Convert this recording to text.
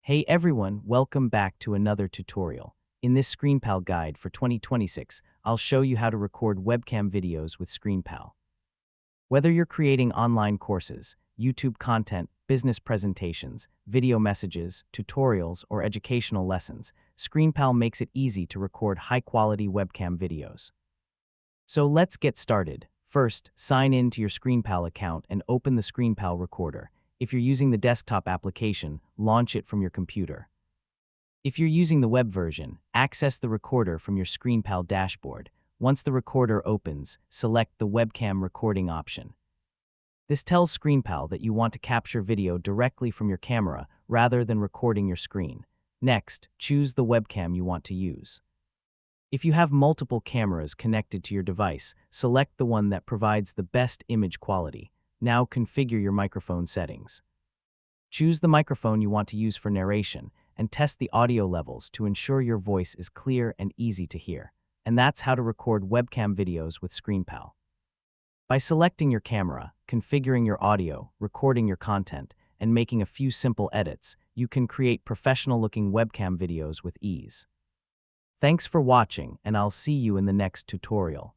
Hey everyone, welcome back to another tutorial. In this ScreenPal guide for 2026, I'll show you how to record webcam videos with ScreenPal. Whether you're creating online courses, YouTube content, business presentations, video messages, tutorials, or educational lessons, ScreenPal makes it easy to record high-quality webcam videos. So let's get started. First, sign in to your ScreenPal account and open the ScreenPal recorder. If you're using the desktop application, launch it from your computer. If you're using the web version, access the recorder from your ScreenPal dashboard. Once the recorder opens, select the webcam recording option. This tells ScreenPal that you want to capture video directly from your camera rather than recording your screen. Next, choose the webcam you want to use. If you have multiple cameras connected to your device, select the one that provides the best image quality. Now configure your microphone settings. Choose the microphone you want to use for narration and test the audio levels to ensure your voice is clear and easy to hear. And that's how to record webcam videos with ScreenPal. By selecting your camera, configuring your audio, recording your content, and making a few simple edits, you can create professional-looking webcam videos with ease. Thanks for watching, and I'll see you in the next tutorial.